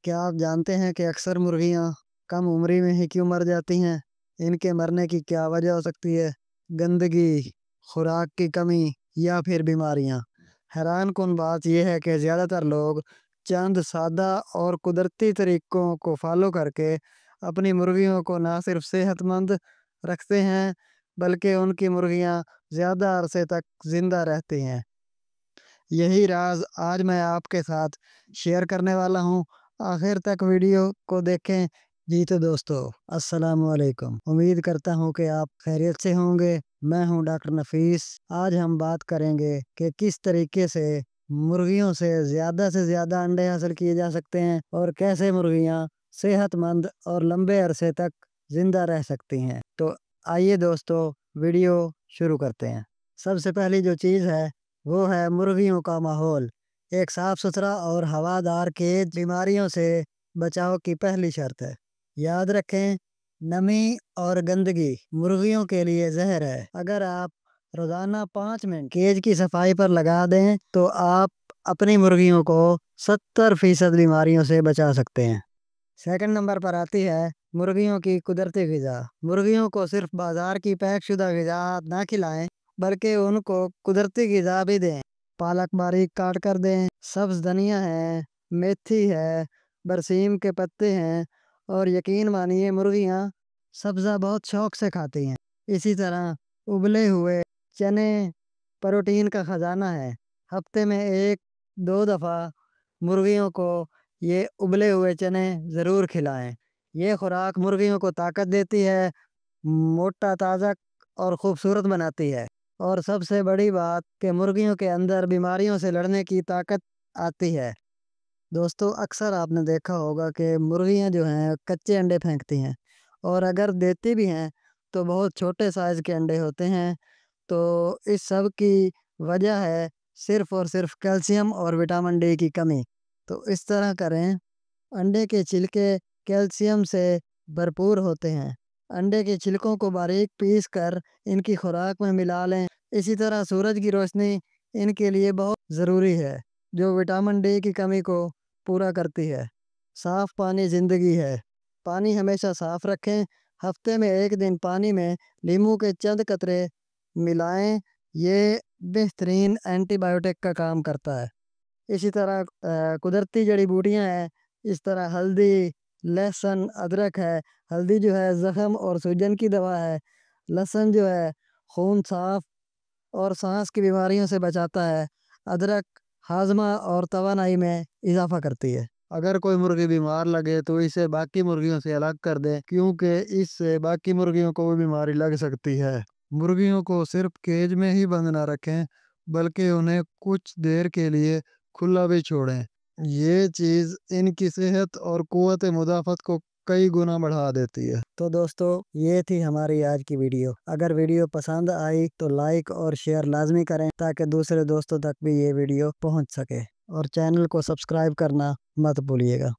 क्या आप जानते हैं कि अक्सर मुर्गियां कम उम्री में ही क्यों मर जाती हैं? इनके मरने की क्या वजह हो सकती है? गंदगी, खुराक की कमी या फिर बीमारियां? हैरान कुन बात यह है कि ज़्यादातर लोग चंद सादा और कुदरती तरीकों को फॉलो करके अपनी मुर्गियों को ना सिर्फ सेहतमंद रखते हैं, बल्कि उनकी मुर्गियां ज़्यादा अरसे तक जिंदा रहती हैं। यही राज आज मैं आपके साथ शेयर करने वाला हूँ। आखिर तक वीडियो को देखें। जी तो दोस्तों, अस्सलाम वालेकुम। उम्मीद करता हूँ कि आप खैरियत से होंगे। मैं हूँ डॉक्टर नफीस। आज हम बात करेंगे कि किस तरीके से मुर्गियों से ज़्यादा अंडे हासिल किए जा सकते हैं और कैसे मुर्गियाँ सेहतमंद और लंबे अरसे तक जिंदा रह सकती हैं। तो आइए दोस्तों, वीडियो शुरू करते हैं। सबसे पहली जो चीज़ है वो है मुर्गियों का माहौल। एक साफ सुथरा और हवादार केज बीमारियों से बचाव की पहली शर्त है। याद रखें, नमी और गंदगी मुर्गियों के लिए जहर है। अगर आप रोजाना 5 मिनट केज की सफाई पर लगा दें तो आप अपनी मुर्गियों को 70% बीमारियों से बचा सकते हैं। सेकंड नंबर पर आती है मुर्गियों की कुदरती ग़िज़ा। मुर्गियों को सिर्फ बाजार की पैकशुदा ग़िज़ा ना खिलाएं, बल्कि उनको कुदरती ग़िज़ा भी दें। पालक बारीक काट कर दें, सब्ज़ धनिया है, मेथी है, बरसीम के पत्ते हैं, और यकीन मानिए मुर्गियाँ सब्ज़ा बहुत शौक से खाती हैं। इसी तरह उबले हुए चने प्रोटीन का ख़जाना है। हफ्ते में 1-2 दफ़ा मुर्गियों को ये उबले हुए चने ज़रूर खिलाएं। ये खुराक मुर्गियों को ताकत देती है, मोटा ताज़ा और खूबसूरत बनाती है। और सबसे बड़ी बात कि मुर्गियों के अंदर बीमारियों से लड़ने की ताकत आती है। दोस्तों, अक्सर आपने देखा होगा कि मुर्गियां जो हैं कच्चे अंडे फेंकती हैं, और अगर देती भी हैं तो बहुत छोटे साइज़ के अंडे होते हैं। तो इस सब की वजह है सिर्फ और सिर्फ कैल्शियम और विटामिन डी की कमी। तो इस तरह करें, अंडे के छिलके कैल्शियम से भरपूर होते हैं। अंडे के छिलकों को बारीक पीस कर इनकी खुराक में मिला लें। इसी तरह सूरज की रोशनी इनके लिए बहुत ज़रूरी है, जो विटामिन डी की कमी को पूरा करती है। साफ़ पानी ज़िंदगी है। पानी हमेशा साफ़ रखें। हफ्ते में 1 दिन पानी में नींबू के चंद कतरे मिलाएं। ये बेहतरीन एंटीबायोटिक का काम करता है। इसी तरह कुदरती जड़ी बूटियां हैं, इस तरह हल्दी, लहसुन, अदरक है। हल्दी जो है ज़ख़म और सूजन की दवा है। लहसुन जो है खून साफ और सांस की बीमारियों से बचाता है। अदरक हाजमा और तवानाई में इजाफा करती है। अगर कोई मुर्गी बीमार लगे तो इसे बाकी मुर्गियों से अलग कर दें, क्योंकि इससे बाकी मुर्गियों को भी बीमारी लग सकती है। मुर्गियों को सिर्फ केज में ही बंद ना रखें, बल्कि उन्हें कुछ देर के लिए खुला भी छोड़ें। ये चीज़ इनकी सेहत और कुव्वत मुदाफ़त को कई गुना बढ़ा देती है। तो दोस्तों, ये थी हमारी आज की वीडियो। अगर वीडियो पसंद आई तो लाइक और शेयर लाजमी करें, ताकि दूसरे दोस्तों तक भी ये वीडियो पहुंच सके। और चैनल को सब्सक्राइब करना मत भूलिएगा।